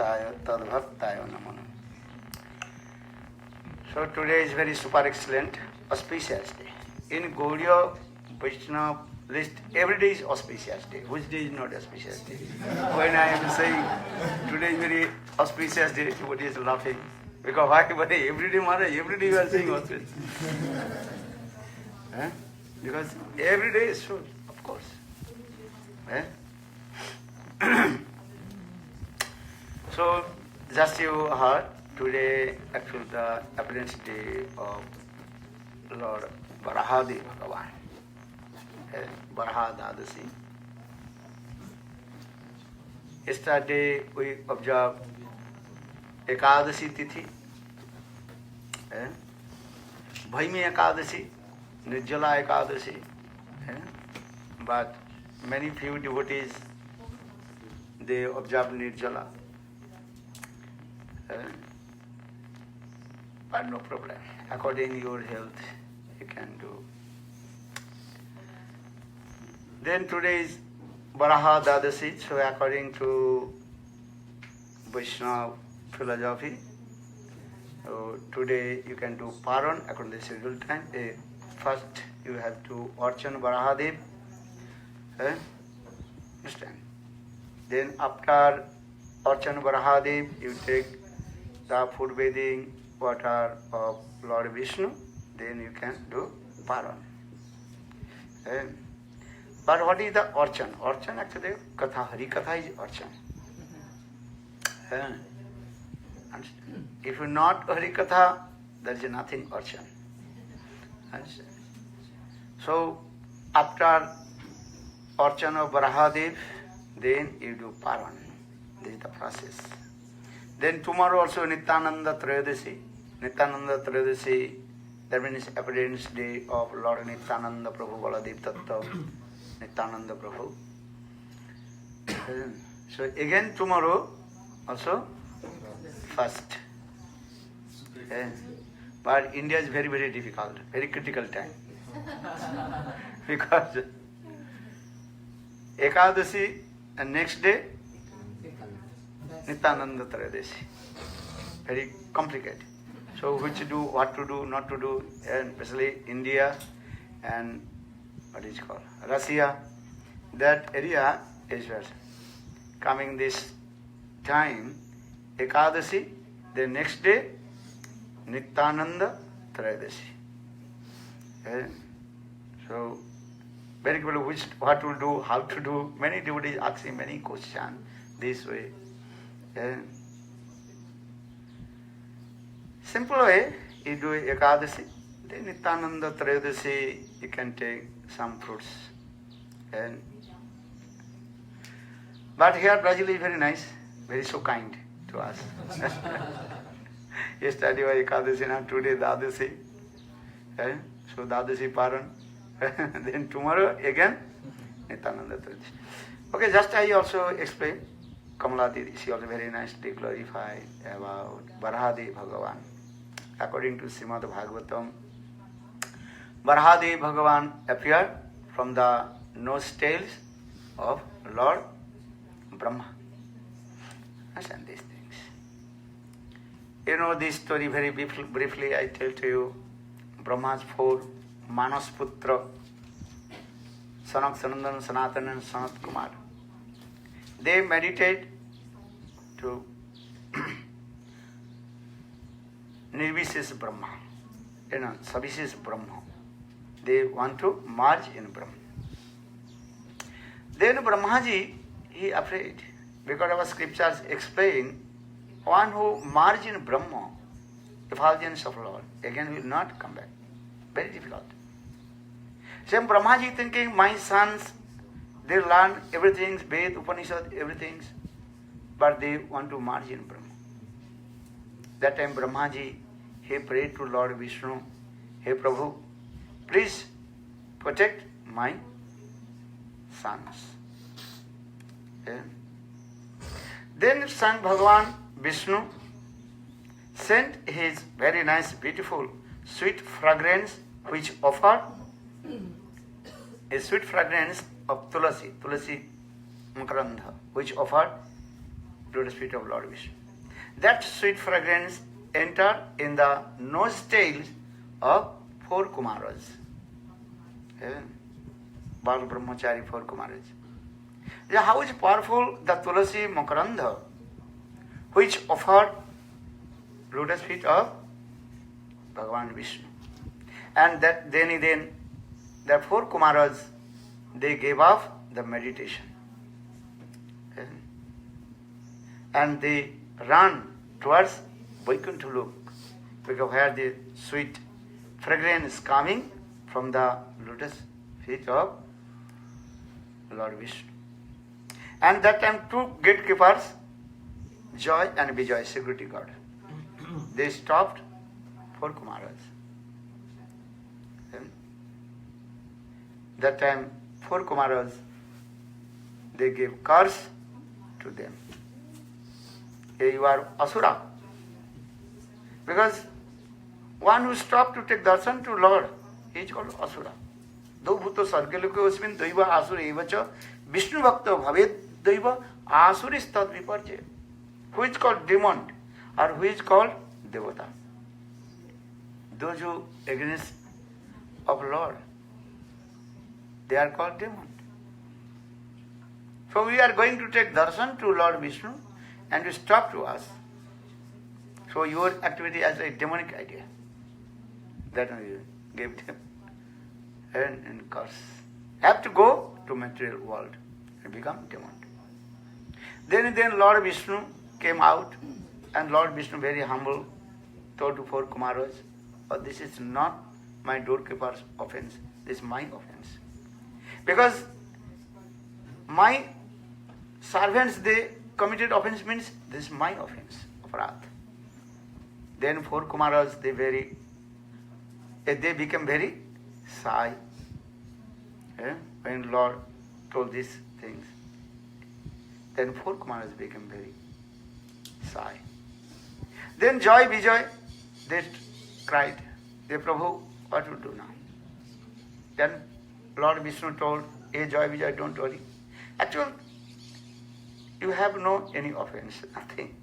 Tadbhaktaya Tadbhaktaya Namo. So today is very super excellent, auspicious day. In Gaudiya Vaishnava list, every day is auspicious day. Which day is not auspicious day? When I am saying today is very auspicious day, everybody is laughing. Because why? Every day, Maharaj, every day you are saying auspicious. Eh? Because every day is so, of course. Eh? So, just you heard, today actually the appearance day of Lord Varahadi Bhagavan, Varaha Dadasi. Yesterday we observed Ekadasi Tithi, Bhaimi Ekadasi, Nirjala Ekadasi, but many few devotees, they observe Nirjala. But no problem. According to your health, you can do. Then today is Varaha Dadasi, so according to Vaishnava philosophy, so today you can do Paran according to the scheduled time. First you have to Archan Varahadev. Understand? Then after Archan Varahadev, you take the food bathing water of Lord Vishnu, then you can do Paran. But what is the Archan? Archan actually, Katha, Hari Katha is Archan. If you not Hari Katha, there is nothing Archan. So, after Archan of Varahadev, then you do Paran. This is the process. Then tomorrow also Nityananda Trayodasi. Nityananda Trayodasi, that means appearance day of Lord Nityananda Prabhu Baladev Tattva, Nityananda Prabhu. So again tomorrow also first. But India is very, very difficult, very critical time. Because Ekadasi and next day Nityananda Trayodasi. Very complicated. So which to do, what to do, not to do, and especially India and what is it called? Russia. That area is where coming this time, Ekadasi, the next day, Nityananda Trayodasi. So very people which what to do, how to do, many devotees asking many questions this way. Simple way, you do Ekadasi, then Nityananda Trayodasi, you can take some fruits. But here Brazil is very nice, very so kind to us. Yesterday was Ekadasi, now today Dadasi. So Dadasi Paran. Then tomorrow again Nityananda Trayodasi. Okay, just I also explain. Kamala Didi, she also very nicely glorified about Varahadi Bhagavan. According to Srimad Bhagavatam, Varahadi Bhagavan appeared from the nostrils of Lord Brahma. Understand these things. You know this story very briefly, I tell to you. Brahma's four Manas Putra, Sanak Sanandan, Sanatan and Sanat Kumar. They meditate to Nirvises Brahma, Savises Brahma. They want to merge in Brahma. Then Brahmaji, he afraid, because our scriptures explain, one who merge in Brahma, effulgence of Lord, again will not come back. Very difficult. Same Brahmaji thinking, my sons, they learn everything, Ved, Upanishad, everything, but they want to merge in Brahma. That time Brahmaji, he prayed to Lord Vishnu, Hey Prabhu, please protect my sons. Then son Bhagavan Vishnu sent his very nice, beautiful, sweet fragrance which offered a sweet fragrance of Tulasi Makarandha, which offered lotus feet of Lord Vishnu. That sweet fragrance entered in the nostrils of 4 Kumaras. Bal Brahmachari 4 Kumaras. How is powerful the Tulasi Makarandha, which offered lotus feet of Bhagavan Vishnu. And that then the 4 Kumaras, they gave up the meditation. And they ran towards Vaikuntha Lok, because where the sweet fragrance coming from the lotus feet of Lord Vishnu. And that time 2 gatekeepers, Joy and Vijay, security guard, they stopped 4 Kumaras. That time 4 Kumaras, they gave curse to them. Hey, you are Asura. Because one who stopped to take darshan to Lord, he is called Asura. Do bhuto sargeloke osmin daiva asura evacha Vishnu bhakta bhavet daiva asuris tad viparche. Who is called demon or who is called devata. Those who against of Lord, they are called demon. So we are going to take darshan to Lord Vishnu and you stop to us. So your activity as a demonic idea. That we gave them and curse. Have to go to material world and become demon. Then Lord Vishnu came out, and Lord Vishnu, very humble, told to 4 Kumaras, oh, this is not my doorkeeper's offense, this is my offense. Because my servants, they committed offense means this is my offense, aparadh. Then 4 Kumaras, they became very shy when Lord told these things. Then 4 Kumaras became very shy. Then Joy, Vijay, they cried, "Hey Prabhu, what to do now?" Then Lord Vishnu told, "Hey Joy, Vijay, don't worry. Actually, you have no any offense, nothing.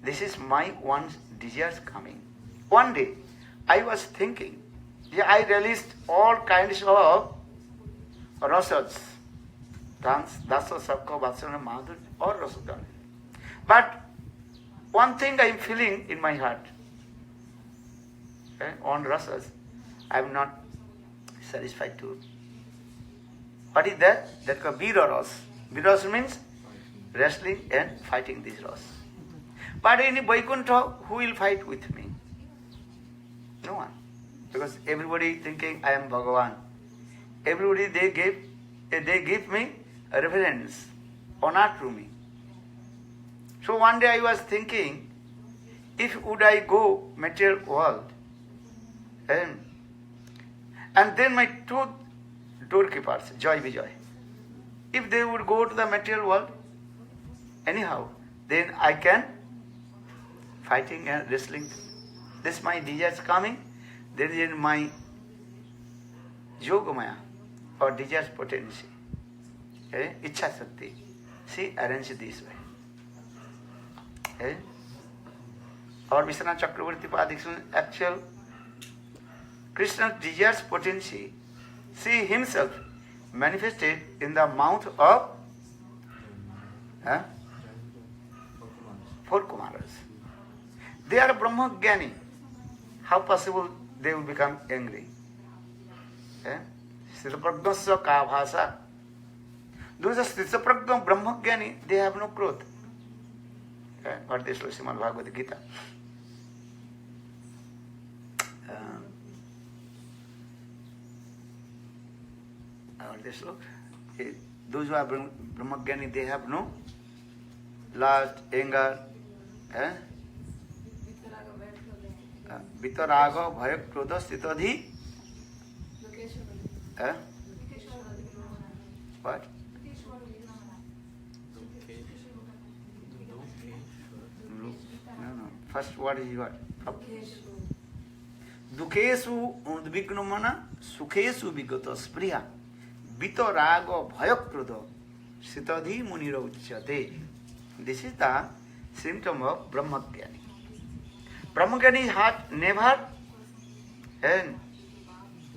This is my one's desires coming. One day, I was thinking, I released all kinds of rasas, dance, dasa, sakka, vasana, madhur, or rasada. But one thing I am feeling in my heart, on rasas, I am not satisfied to. What is that? That called Vira Ras. Vira Ras means wrestling and fighting these ras. But in Vaikuntha, who will fight with me? No one. Because everybody thinking I am Bhagavan. Everybody they give me a reverence, honor to me. So one day I was thinking, if would I go material world, and then my 2 doorkeepers, Joy, Vijay, if they would go to the material world, anyhow, then I can fighting and wrestling. This my desires coming, there is my yogamaya or desires potency, ichha sakti. See, arrange this way. Or Vishwanath Chakravarti Padiksun, actual Krishna's desires potency, see himself manifested in the mouth of 4 Kumaras. They are Brahmagyani. How possible they will become angry? Sthitaprajnasya ka bhasa. Those are Sthitaprajna Brahmagyani, they have no growth. What this was Srimad Bhagavad Gita. This look. Those who are Brahmagyani, they have no lust, anger, Vitaraga, Bhaya, Krodha, Sthitadhi. What? No. First word is what? Dukhesu udvignamana, sukhesu vigata spriya, Vitaraga, Bhaya, Krodha, Sthitadhi munira uchyate. This is the symptom of Brahmagyani. Brahmagyani's heart never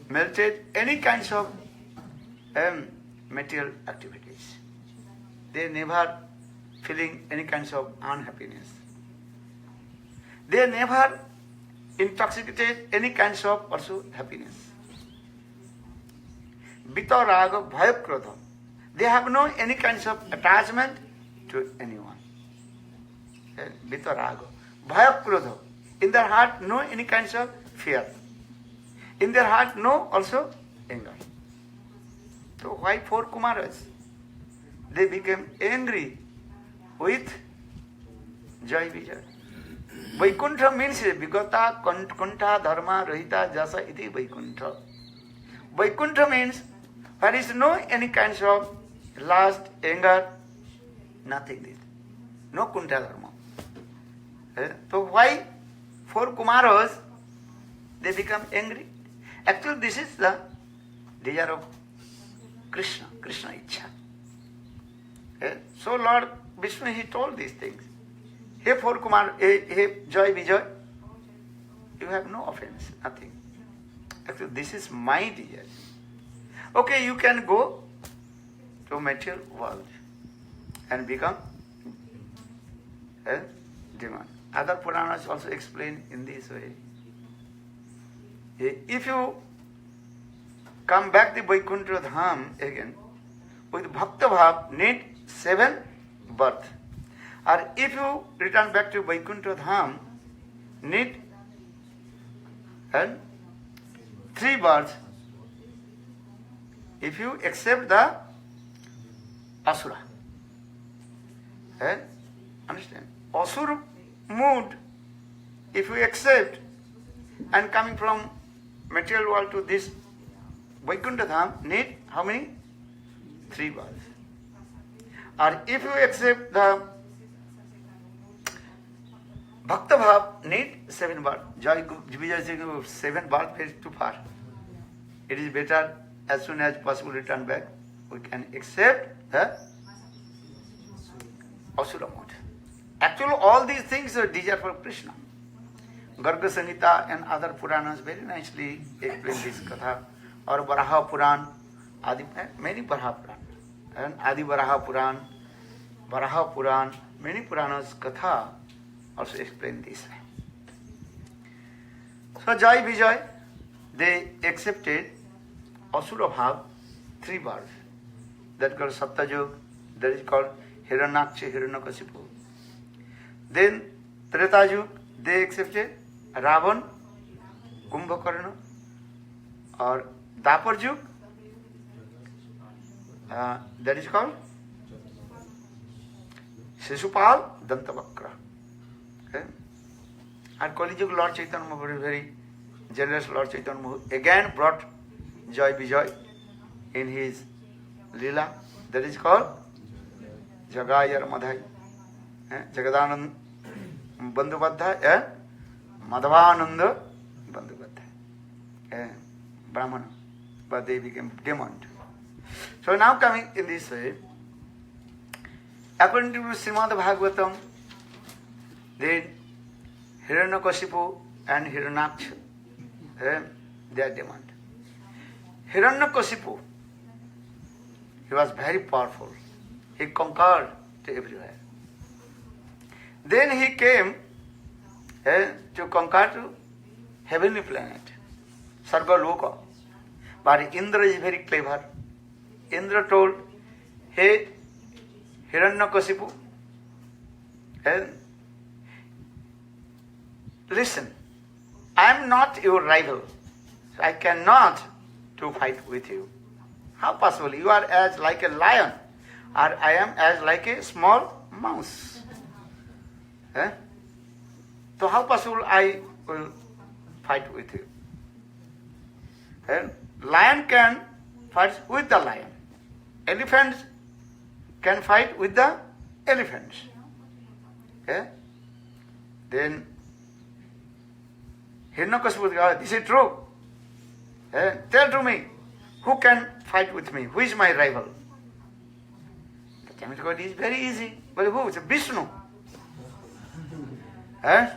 melted any kinds of material activities. They never feeling any kinds of unhappiness. They never intoxicated any kinds of also happiness. Vita raga bhaya krodha. They have no any kinds of attachment to anyone. Vita raga bhaya krodha. In their heart no any kinds of fear. In their heart no also anger. So why 4 Kumaras? They became angry with Jai Vijay. Vaikuntha means Vigata Kuntha Dharma Rahita Jasa iti Vaikuntha. Vaikuntha means there is no any kinds of lust, anger, nothing this. No Kuntha Dharma. So why 4 Kumaras they become angry? Actually this is the desire of Krishna, Krishna Ichha. So Lord Vishnu he told these things. Hey 4 Kumar, hey Joy Vijay, you have no offense, nothing. Actually this is my desire. Okay, you can go to material world and become a demon. Other Puranas also explain in this way. If you come back to Vaikuntha Dham again, with Bhakta Bhav need 7 births. Or if you return back to Vaikuntha Dham, need 3 births. If you accept the Asura. Understand? Asura mood, if you accept, and coming from material world to this Vaikuntha Dham, need how many? 3 births. Or if you accept the Bhakta Bhav, need 7 births. Joy Vijay 7 births is too far. It is better as soon as possible return back. We can accept the Asura mode. Actually all these things are desire for Krishna. Garga Samhita and other Puranas very nicely explain this katha. Or Varaha Puran, many Varaha Puran. And Adi Varaha Puran, Varaha Puran, many Puranas katha also explain this way. So Jai Vijay, they accepted Asura Bhav 3 births. That is called Satyajug, that is called Hiranyaksha, Hiranyakasipu. Then Tretajug, they accepted Ravan, Kumbhakarna, or Daparjug, that is called Shishupal, Dantavakra. Okay? And Kalijug Lord Chaitanya Mahaprabhu, very generous Lord Chaitanya Mahaprabhu, again brought Joy Vijay in his Leela, that is called Jagayar Madhai, Jagadanand Bandhubadha, Madhavananda Bandhubadha, Brahmana, but they became demon. So now coming in this way, according to Srimad Bhagavatam, then Hiranyakasipu and Hiranyaksha, they are demon. Hiranyakasipu, he was very powerful. He conquered everywhere. Then he came to conquer to heavenly planet, Sarga Loka. But Indra is very clever. Indra told, hey, Hiranyakasipu, listen, I am not your rival. So I cannot to fight with you. How possible? You are as like a lion, or I am as like a small mouse. So how possible I will fight with you? Lion can fight with the lion. Elephants can fight with the elephants. Then Hiranyakasipu said, this is true. Tell to me, who can fight with me? Who is my rival? The Chinese God is very easy. But who? It's Vishnu. Eh?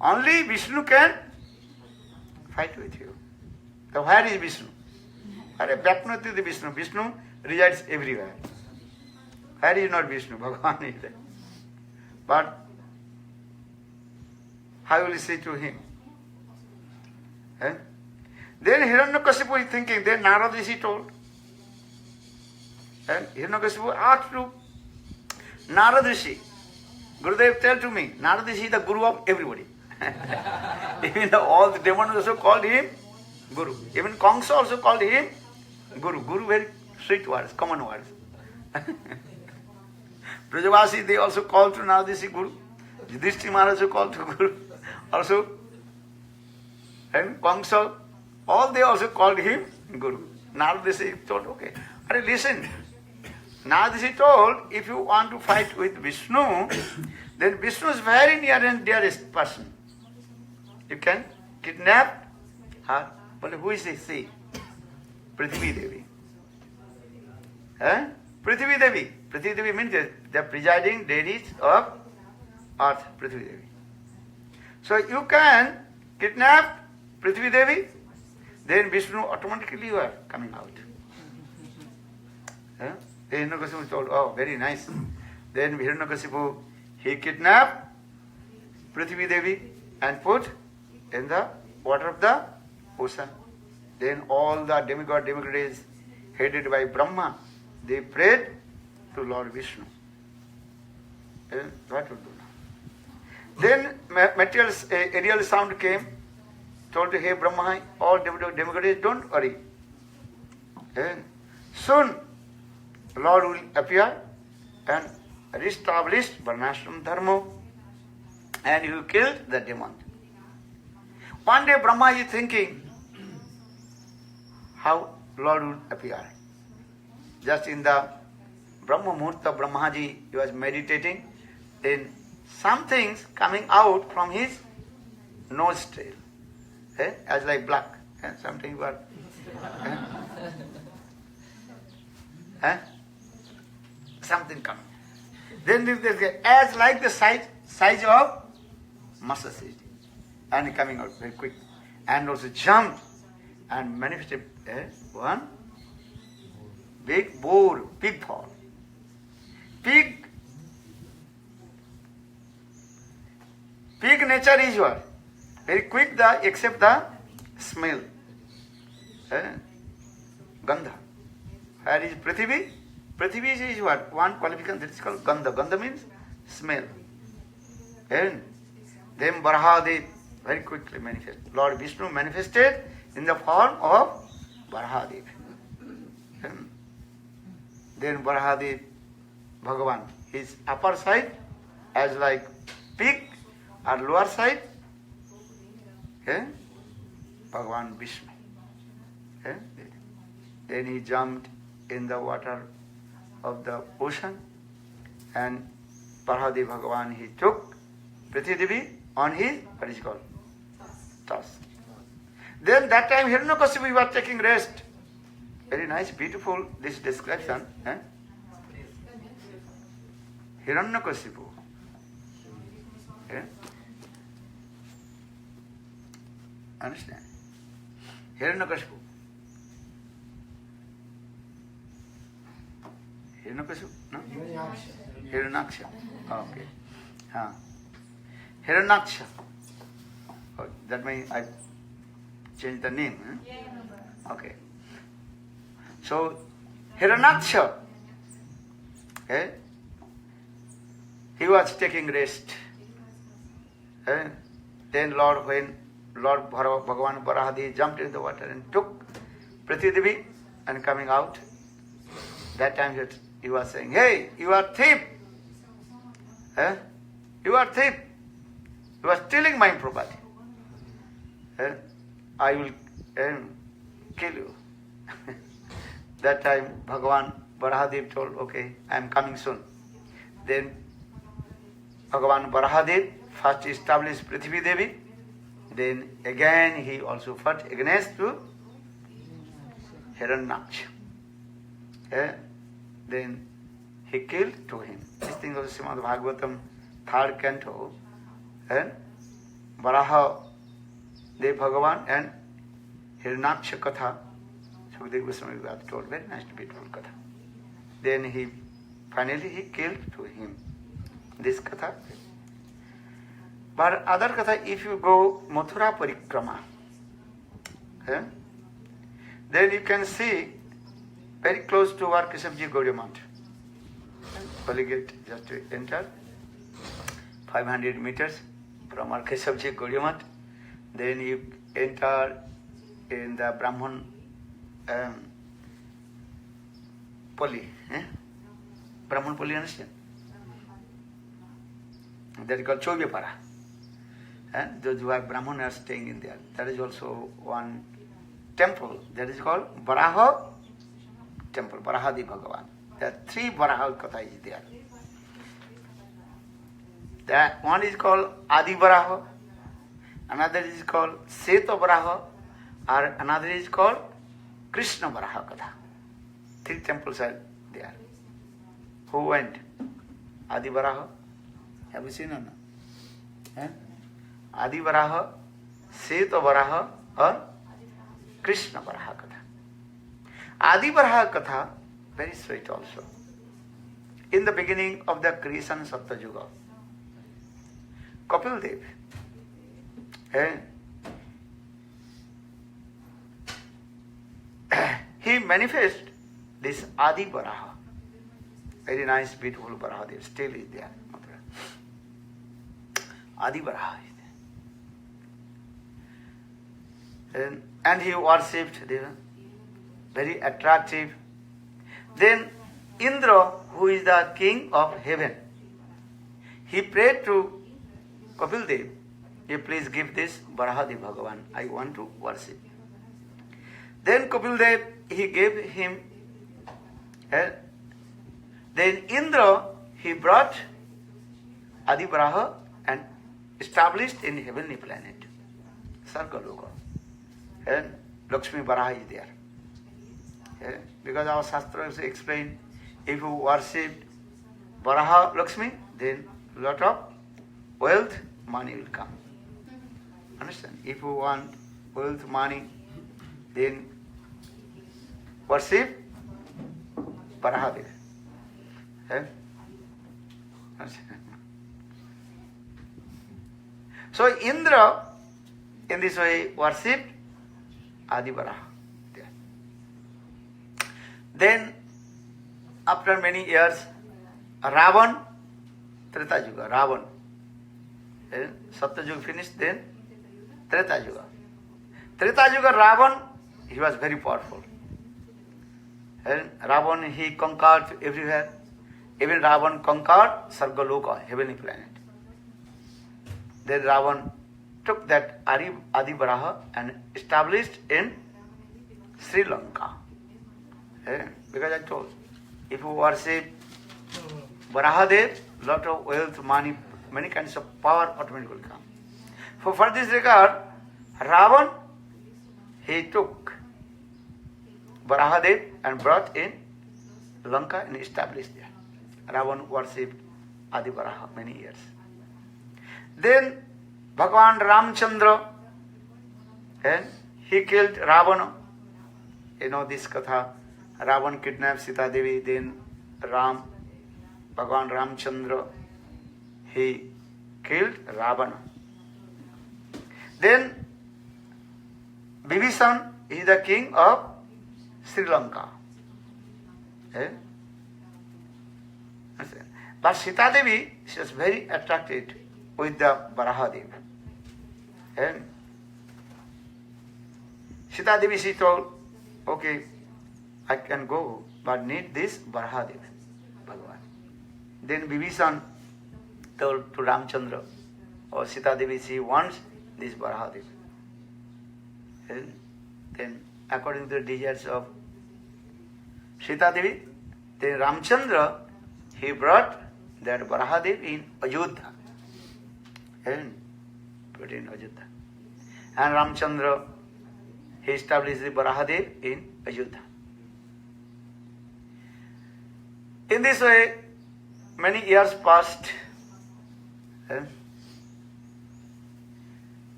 Only Vishnu can fight with you. So where is Vishnu? Vyapnoti the Vishnu. Vishnu resides everywhere. Where is not Vishnu? Bhagavan is there. But how will you say to him? Eh? Then Hiranyakasipu is thinking, then Narada Rishi told. And Hiranyakasipu asked to Narada Rishi, Gurudev, tell to me, Narada Rishi is the guru of everybody. Even all the demons also called him Guru. Even Kamsa also called him Guru. Guru, very sweet words, common words. Brajavasi, they also called to Narada Rishi Guru. Yudhishthira Maharaj also called to Guru. Also, and Kamsa, all they also called him Guru. Narada Rishi told, okay, listen. Narada Rishi told, if you want to fight with Vishnu, then Vishnu is very near and dearest person. You can kidnap her. But who is this? See, Prithvi Devi. Prithvi Devi. Prithvi Devi means the presiding deities of earth, Prithvi Devi. So you can kidnap Prithvi Devi, then Vishnu automatically you are coming out. Then Hiranyakasipu told, oh, very nice. Then Hiranyakasipu, he kidnapped Prithvi Devi and put in the water of the ocean. Then all the demigods headed by Brahma, they prayed to Lord Vishnu. Then what to do now? Then aerial sound came, told, hey Brahma, all demigods, don't worry. And soon Lord will appear and reestablish Varnashram Dharma, and he will kill the demon. One day Brahma is thinking how Lord will appear. Just in the Brahma Murta, Brahmaji, he was meditating, then some things coming out from his nostril, as like black, something what? Something coming. Then this as like the size of mustard seed, and coming out very quick, and also jumped and manifested one big boar, pig fall. Pig nature is what? Very quick except the smell. Gandha. Where is Prithvi? Prithvi is what? One qualification that is called Gandha. Gandha means smell. And then Varahadev very quickly manifest. Lord Vishnu manifested in the form of Varahadev. Then Varahadev, Bhagavan, his upper side as like pig or lower side, Bhagavan Vishnu. Then he jumped in the water of the ocean, and Varahadev Bhagavan, he took Prithvi Devi on his, what is called? Tusk. Then that time Hiranyakasipu was taking rest. Very nice, beautiful this description. Hiranyakasipu. Understand? Hiranyakasipu. Hiranyakasipu? No? Hiranyaksha. Okay. Hiranyaksha. Oh, that means I changed the name. Okay. So, Hiranyaksha, he was taking rest. Then when Lord Bhagavan Varahadev jumped into the water and took Prithvi Devi and coming out, that time he was saying, hey, you are thief. You are thief. You are stealing my property. I will kill you. That time Bhagavan Varahadev told, okay, I am coming soon. Then Bhagavan Varahadev first established Prithvi Devi. Then again he also fought against to Hiranyaksha. Then he killed to him. This thing was Srimad Bhagavatam, 3rd canto, and Varaha Dev Bhagavan and Hiranyaksha Katha. Sukadeva Goswami have told very nice, beautiful Katha. Then he killed to him this Katha. But other Katha, if you go Mathura Parikrama, then you can see very close to our Keshavji Gaudiya Math. Holy gate just to enter 500 meters from our Keshavji Gaudiya Math. Then you enter in the Brahman Poli. Brahman Poli, understand? That is called Chovyapara. Those who are Brahman are staying in there. That is also one temple. That is called Varaha temple, Varahadi Bhagavan. There are 3 Varaha Katha is there. That one is called Adi Varaha, another is called Seta Varaha, or another is called Krishna Varaha Katha. 3 temples are there. Who went? Adi Varaha. Have you seen or not? Adi Varaha, Seta Varaha, or Krishna Varaha Katha. Adi Varaha Katha, very sweet also. In the beginning of the creation Satya Yuga, Kapil Dev, he manifests this Adi Varaha. Very nice, beautiful Varaha Dev, still is there. Adi Varaha is there. And he worshipped Deva, very attractive. Then Indra, who is the king of heaven, he prayed to Kapil Dev, you please give this Varahadi Bhagavan, I want to worship. Then Kapil Dev, he gave him, then Indra, he brought Adi Varaha and established in heavenly planet, Sargaloka. And Lakshmi Varaha is there. Because our Shastras explain, if you worship Varaha Lakshmi, then lot of wealth, money will come. Understand? If you want wealth, money, then worship Varaha Dev. So Indra, in this way, worshipped Adi Varaha. Then, after many years, Ravan, Treta Yuga, Ravan. Satya Yuga finished, then Treta Yuga. Treta Yuga, Ravan, he was very powerful. And Ravan, he conquered everywhere. Even Ravan conquered Sargaloka, heavenly planet. Then Ravan took that Adi Varaha and established in Sri Lanka. Because I told, if you worship Varahadev, lot of wealth, money, many kinds of power automatically come. For this regard, Ravan, he took Varahadev and brought in Lanka and established there. Ravan worshipped Adi Varaha many years. Then Bhagavan Ramchandra, and he killed Ravana. You know this katha. Ravan kidnapped Sita Devi, then Bhagavan Ramchandra, he killed Ravana. Then Bibhishan is the king of Sri Lanka. But Sita Devi, she was very attracted with the Varahadev. And Sita Devi, she told, okay, I can go, but need this Varahadev, Bhagavan. Then Bibhishan told to Ramchandra, or Sita Devi, she wants this Varahadev. And then, according to the desires of Sita Devi, then Ramchandra, he brought that Varahadev in Ayodhya. And put in Ayodhya. And Ramchandra, he established the Varahadev in Ayodhya. In this way, many years passed.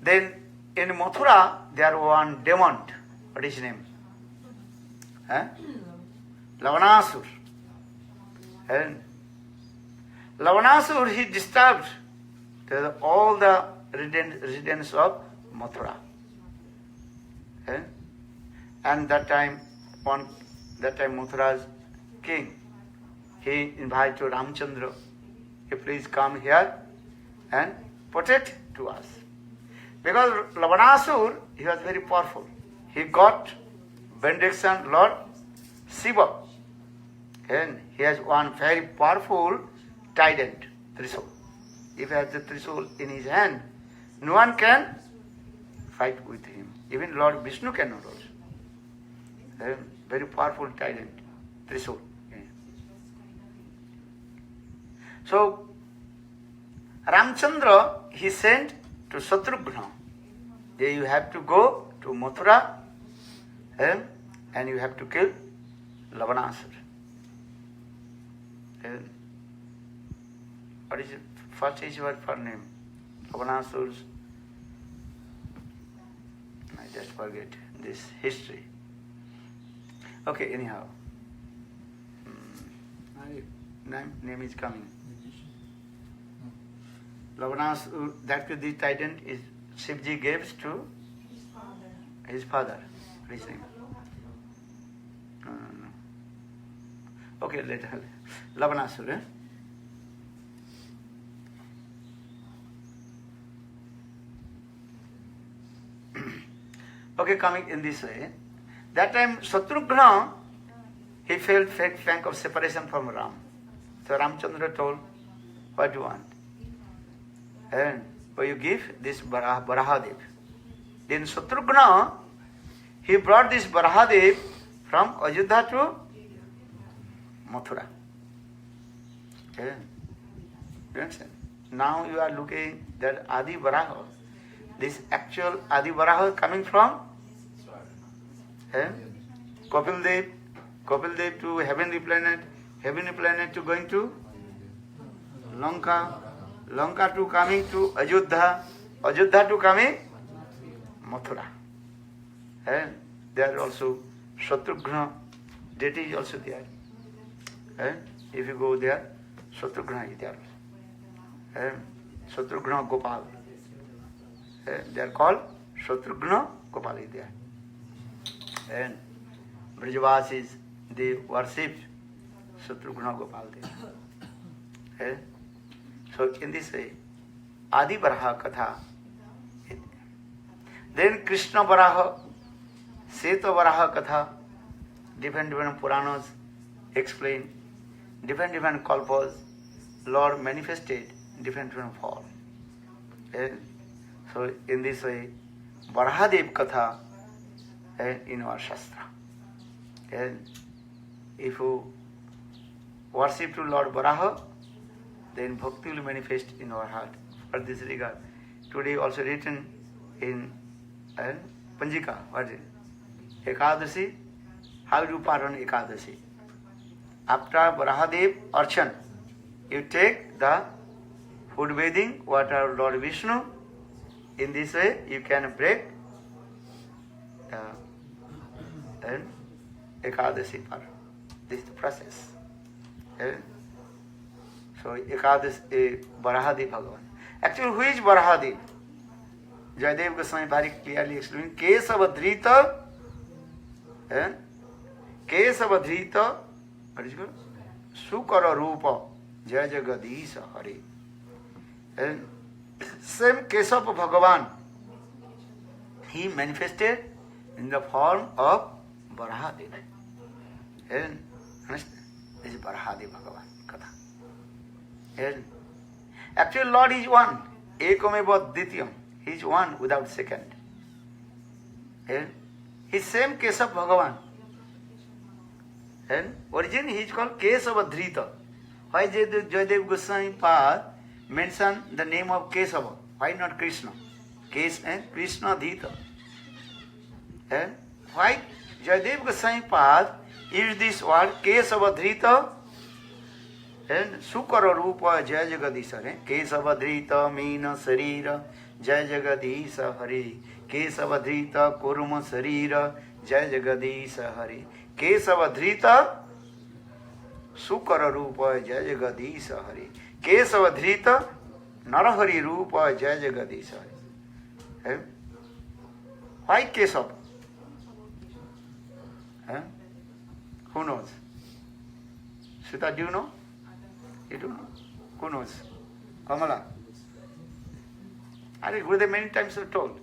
Then in Mathura, there one demon. What is his name? Lavanasur. And Lavanasur, he disturbed all the residents of Mathura. And that time Mathura's king, he invited Ramchandra, please come here and protect to us. Because Lavanasur, he was very powerful. He got benediction Lord Shiva. And he has one very powerful trident, Trishul. If he has the Trishul in his hand, no one can fight with him. Even Lord Vishnu cannot also. Very powerful trident, Trishul. So, Ramchandra, he sent to Shatrughna. There you have to go to Mathura and you have to kill Lavanasur. What is it? First is your first name. Lavanasur's. I just forget this history. Okay, anyhow. Name is coming. Lavanasur, that the titan is Shivji gives to his father. What is his name? No. Okay, later. Lavanasur, Okay, coming in this way. That time Shatrughna, he felt frank of separation from Ram. So Ramchandra told, what do you want? And will you give this Barahadev? Then Shatrughna, he brought this Barahadev from Ajodhya to Mathura. Okay. You understand? Now you are looking that Adi Varaha, this actual Adi Varaha coming from Kapil Dev to heavenly planet to going to Lanka to coming to Ajodhya to coming Mathura. And there also Shatrughna deity is also there. And if you go there, Shatrughna is there. And Shatrughna Gopal. They are called Shatrughna Gopal is there. And Brajavasis, they worshipped Shatrughna Gopal there. So in this way, Adi Varaha Katha. Then Krishna Varaha, Seta Varaha Katha, different Puranas explain, different kalpas, Lord manifested different form. So in this way, Varahadev Katha in our Shastra. And if you worship to Lord Varaha, then Bhakti will manifest in our heart. For this regard, today also written in Panjika, what is it? Ekadashi, how do you pardon Ekadashi? After Varahadev Archan, you take the food bathing water of Lord Vishnu. In this way, you can break and Ekadashi part. This is the process. So Ekadashi, Varahadev Bhagavan. Actually, who is Varahadev? Jayadev Goswami very clearly explained. Kesavadhrita, what is it called? Sukara Rupa, Jaya Jagadisha Hari. And same Kesava Bhagavan, he manifested in the form of Varahadev. And understand? This is Varahadev Bhagavan Katha. And actually Lord is one. Ekameva Dvityam. He is one without second. And his same Kesava Bhagavan. And origin he is called Kesavadhrita. Why Jayadev Goswami Pad mention the name of Kesava? Why not Krishna? Krishna Dhita. And why Jayadev Goswami Pad used this word Kesavadhrita? सुकर रूप जय जगदीश हरे Keshav धृत mean शरीर जय जगदीश हरे केशव धृत कुर्म शरीर जय जगदीश हरे केशव धृत सुकर रूप जय जगदीश हरे केशव धृत नरहरि रूप जय जगदीश हरे. Why Keshav? Who knows? Sita, do you know? You do know? Who knows? Kamala? I think Gurudev many times have told.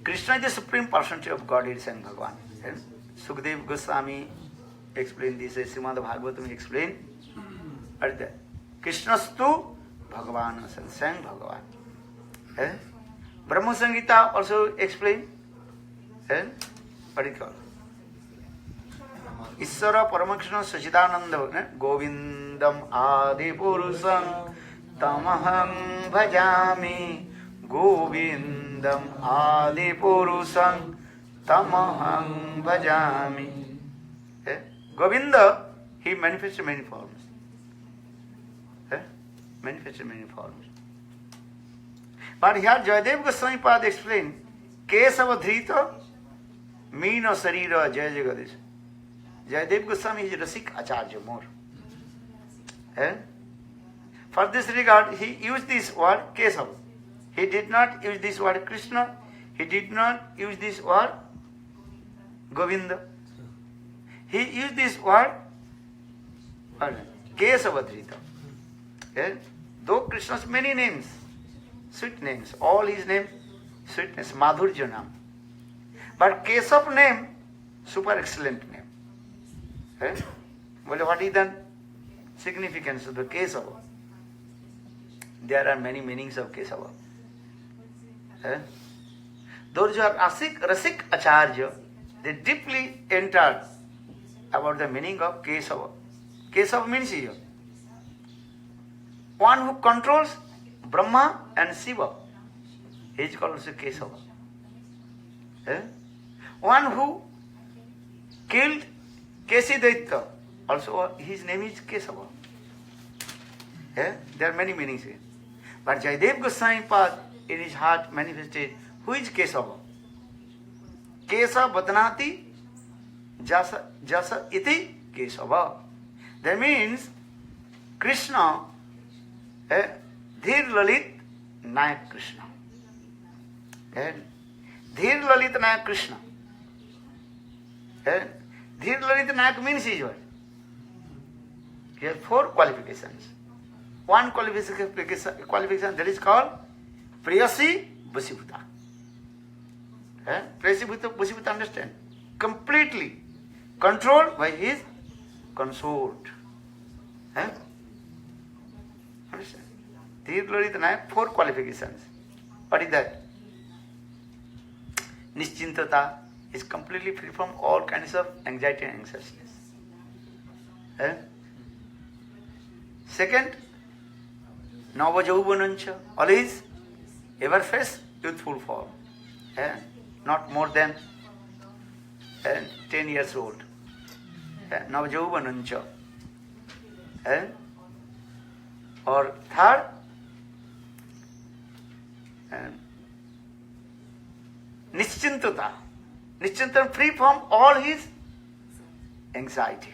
Krishna is the supreme personality of Godhead and Bhagavan. Sukadeva Goswami explained this, Srimad Bhagavatam explained. Krishnastu Bhagavan Sang Bhagavan. Brahma Samhita also explained. What is it called? Isvara Paramakshana Sachidananda Govindam Adi Purusam Tamaham Bhajami Govindam Adi Purusam Tamaham Bhajami. Govinda, he manifested many forms. Manifested many forms. But here Jayadev Goswami Pad explained Kesava Dhrita Meena Sarira Jaya Jagadish. Jayadev Goswami is Rasik Acharya more. For this regard, he used this word Kesava. He did not use this word Krishna. He did not use this word Govinda. He used this word Kesava Dhrita. Though Krishna's many names, sweet names, all his names, sweetness, Madhurja Nam. But Kesav name, super excellent name. Well, what is the significance of the Kesava? There are many meanings of Kesava. Those who are Rasik Acharya, they deeply entered about the meaning of Kesava. Kesava means here one who controls Brahma and Shiva. He is called also Kesava. One who killed Kesidaitya, also his name is Kesava. There are many meanings here. But Jayadev Goswami Pad in his heart manifested who is Kesava. Kesa Badnati Jasa iti Kesava. That means Krishna, Dhir Lalit Nayak Krishna. Dhir Lalit Nayak Krishna. Dhir Lalit Nayak means is what? He has 4 qualifications. One qualification that is called Priyasi Vasibhuta. Priyasi Vasibhuta, understand? Completely controlled by his consort. Understand? Dhir Lalit Nayak, 4 qualifications. What is that? Nischintata is completely free from all kinds of anxiety and anxiousness. Second, Navajauvanancha, always ever face youthful form. Not more than 10 years old. Navajauvanancha. Or third, Nischintata. Nischintata, free from all his anxiety.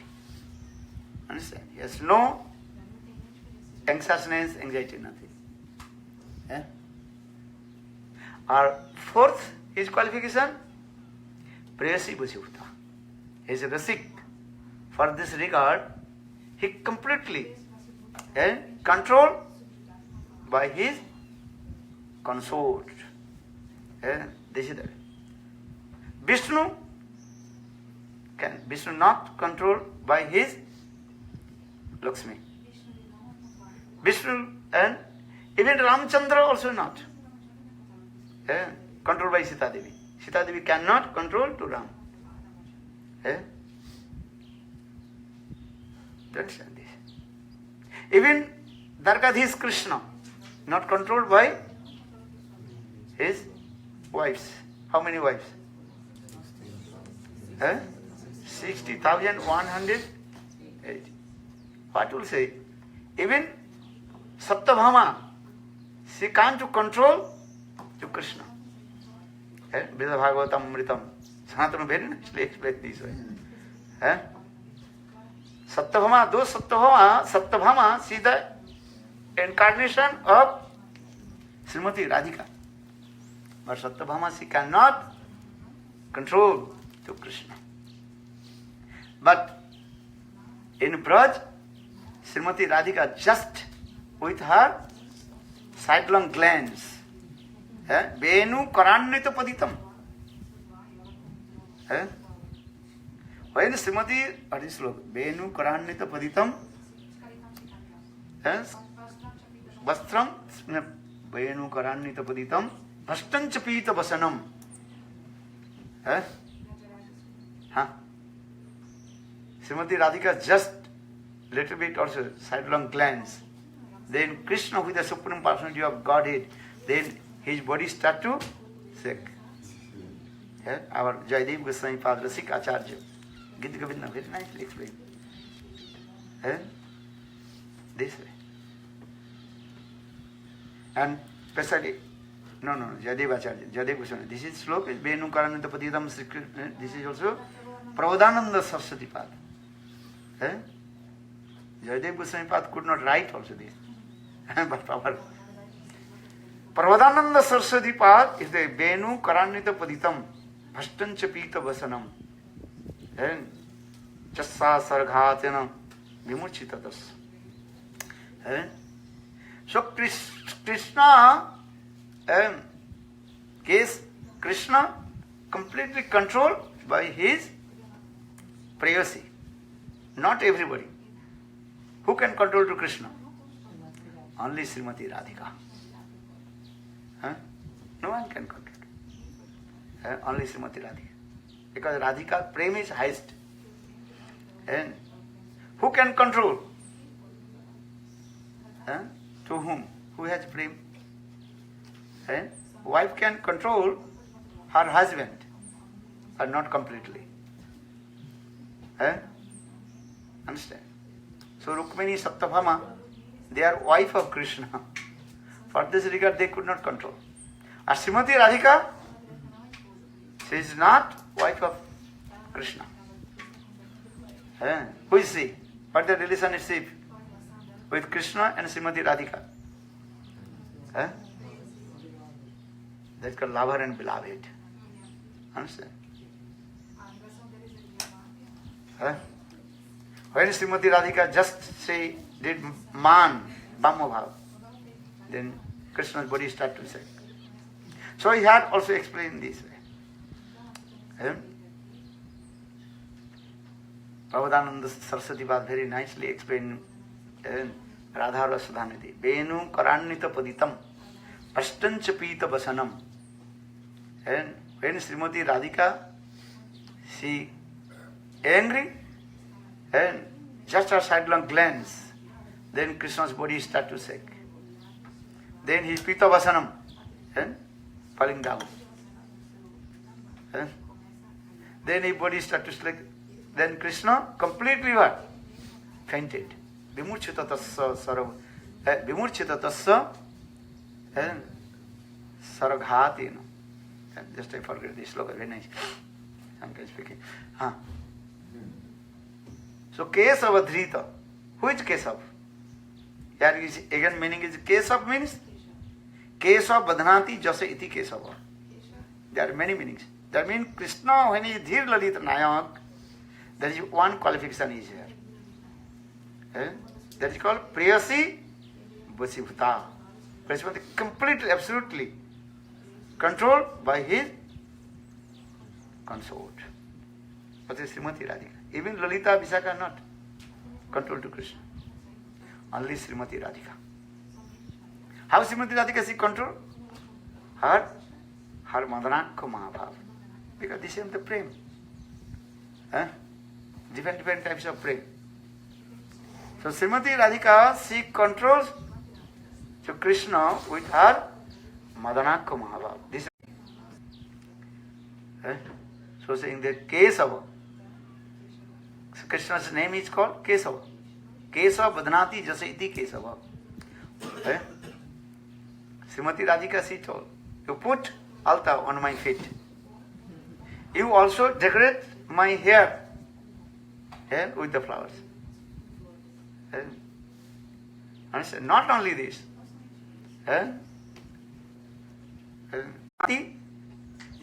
Understand? He has no anxiousness, anxiety, nothing. Or fourth, his qualification, Prayasi Vasibhuta. He is a Rasik. For this regard, he completely controlled by his consort. This is that. Vishnu not controlled by his Lakshmi. Vishnu and even Ramchandra also not controlled by Sita Devi. Sita Devi cannot control to Ram. Understand this. Even Dwarkadhish Krishna not controlled by his wives. How many wives? 60,180. What will say? Even Satyabhama, she can't to control to Krishna. Brida Bhagavatam Amritam. Sanatana very nicely explained this way. Satyabhama, though Satyabhama, she is the incarnation of Srimati Radhika. But Satyabhama, she cannot control to Krishna. But in Braj, Srimati Radhika just with her sidelong glance, Venu Karannita Paditam. When Srimati, what is sloka? Venu Karannita Paditam, Vastram, Venu Karannita Paditam, Vastancha Pita Vasanam. Srimati Radhika just little bit also sidelong glance. Then Krishna with the Supreme Personality of Godhead, then his body start to shake. Our Jayadev Goswami Padra Sikh Acharya, Gita Govinda very nicely explained. This way. And especially, Jayadev Acharya, Jayadev Goswami. This is sloka, Venu Karananta Padidam, this is also Pravadananda Saraswati Pada. Jayadev Goswami Pada could not write also this. But our Pravadananda Saraswati Pada is the Venu Karanita Paditam, Bhastancha Pita Vasanam. Chassa Sarghatena Vimurchitatas. So Krishna, Krishna completely controlled by his prayasi. Not everybody. Who can control to Krishna? Only Srimati Radhika. No one can control. Only Srimati Radhika. Because Radhika prem is highest. And who can control? To whom? Who has prem? Wife can control her husband, but not completely. Understand? So Rukmini, Satyabhama, they are wife of Krishna. For this regard, they could not control. And Srimati Radhika, she is not wife of Krishna. Who is she? What the relationship with Krishna and Srimati Radhika? That's called lover and beloved. Understand? When Srimati Radhika just say did man, Brahma Bhav, then Krishna's body started to shake. So he had also explained this way. Prabhupada Saraswati Pad very nicely explained Radha Rasadhanidhi. Venu Karannita Paditam, Ashtancha Pita Vasanam. And when Srimati Radhika, she angry, and just a sidelong glance, then Krishna's body start to shake. Then his Pita Vasanam, falling down. Then his body start to shake. Then Krishna completely what? Fainted. Vimurchita tasya saraghatina. Just I forget this sloka, very nice. I'm speaking. So Kesava Dhrita. Who is Kesav? Here is again meaning is Kesav means Kesava Badhanati Jasa iti Kesava. There are many meanings. That means Krishna when he is Dhir Lalita Nayak, there is one qualification is here. That is called Prayasi Vasibhuta. Prayasi completely, absolutely controlled by his consort. That is Srimati Radhika. Even Lalita Visakha are not controlled to Krishna. Only Srimati Radhika. How Srimati Radhika is controlled? Her Madanakha Mahabhav. Because this is the prem. Different types of prem. So Srimati Radhika, she controls to Krishna with her Madanakha Mahabhav. This. So saying that Kesava, So Krishna's name is called Kesava. Kesava Badnati Jasa iti Kesava. Eh? Srimati Radhika she told, you put altar on my feet. You also decorate my hair with the flowers. Understand? Not only this.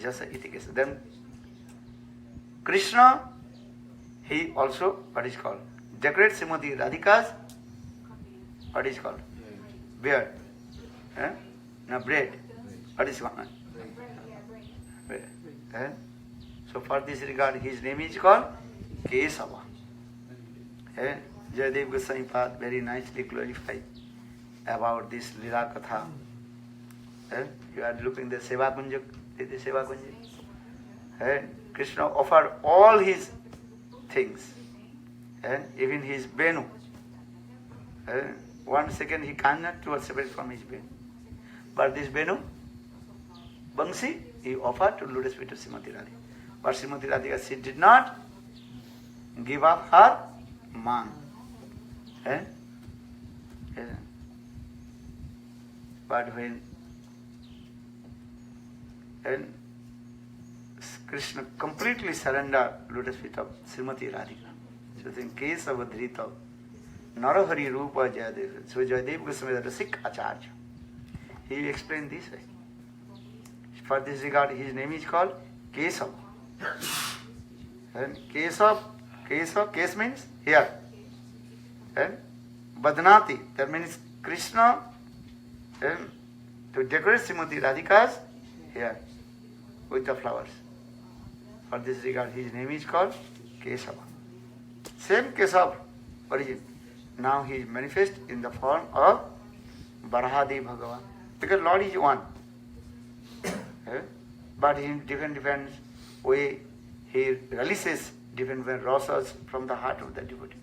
Jasa iti Kesava. Then Krishna, he also, what is called? Decorate Srimati Radhika's, what is called? Beard. No, bread. What is called? Bread. So for this regard, his name is called Kesava. Jayadev Goswami Pad very nicely clarified about this Lila Katha. You are looking the Seva Kunja, the Seva Kunja. Krishna offered all his things, even his Venu. 1 second he cannot to separate from his Venu. But this Venu, Bangsi, he offered to lotus feet of Srimati Radhika. But Srimati Radhika, she did not give up her man. But when Krishna completely surrendered lotus feet of Srimati Radhika. So in case of Adhrita, Narahari Rupa Jayadev. So Jayadev Goswami is a Sikh Acharya. He explained this way. For this regard, his name is called Kesava. And Kesava, Kes means here. And Badnati, that means Krishna to decorate Srimati Radhika's hair with the flowers. For this regard, his name is called Kesava. Same Kesava origin. Now he is manifest in the form of Varahadi Bhagavan. Because Lord is one. But in different way, he releases different rasas from the heart of the devotee.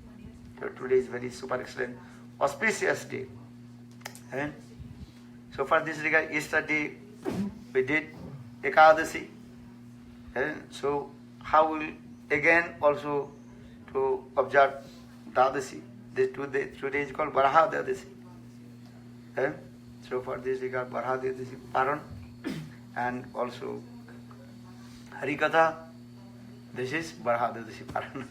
So today is very super excellent, auspicious day. And so for this regard, yesterday we did Ekadasi. And so how will again also to observe Dadasi. Today is called Varaha Dadasi. And so for this regard, Varaha Dadasi Paran and also Harikatha, this is Varaha Dadasi Paran.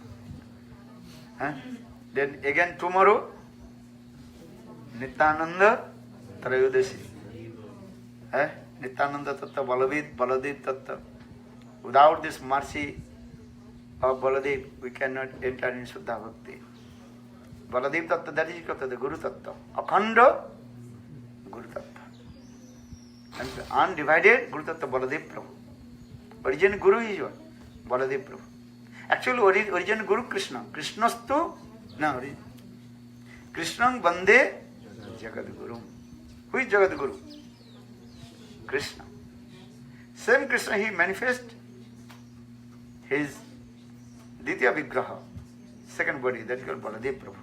Then again tomorrow, Nityananda Trayodasi. Nityananda Tattva Baladev Tattva. Without this mercy of Baladev, we cannot enter in Shuddha Bhakti. Baladev Tattva, that is called the Guru Tattva. Akhanda Guru Tattva. And the undivided Guru Tattva Baladev Prabhu. Origin Guru is one, Baladev Prabhu. Actually, origin Guru Krishna. Krishnastu, no, origin. Krishnam Bande Jagat Guru. Who is Jagat Guru? Krishna. Same Krishna, he manifests his Ditya Vigraha, second body, that is called Baladev Prabhu.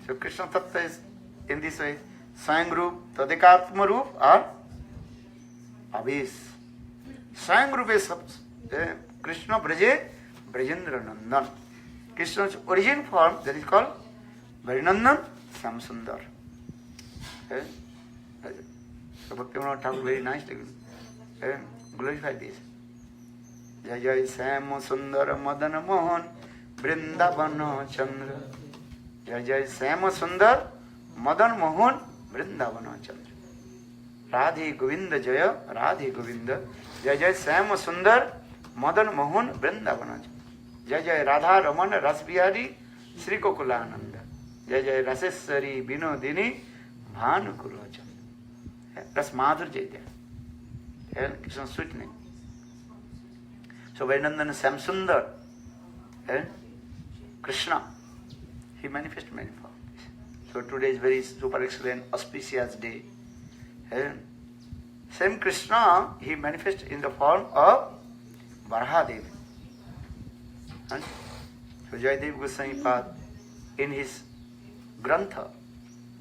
So Krishna Tattva is in this way, Swayam Roop, Tadekatma Roop or Abhes. Swayam Roop is Krishna Braje, Brajendra Nandan. Krishna's origin form, that is called Varinandan Samsundar. So Bhaktivinoda Thakur very nicely glorified this. Jai Jai Sam Sundar Madan Mohan Vrindavana Chandra. Jai Jai Sam Sundar Madan Mohan Vrindavana Chandra. Radhe Govinda Jaya, Radhe Govinda. Jai Jai Sam Sundar Madan Mohan Vrindavana Chandra. Jai Jai Radha Ramana Rasbihari Sri Kokulananda. Jai Jai Raseswari Binodini Bhanukula Chandra. Ras Madhur Jai. Krishna's sweet name. So Varinandan Samsundar, Krishna, he manifests many forms. So today is very super excellent, auspicious day. Same Krishna, he manifests in the form of Varahadev. So Jayadev Goswami Pad, in his Grantha,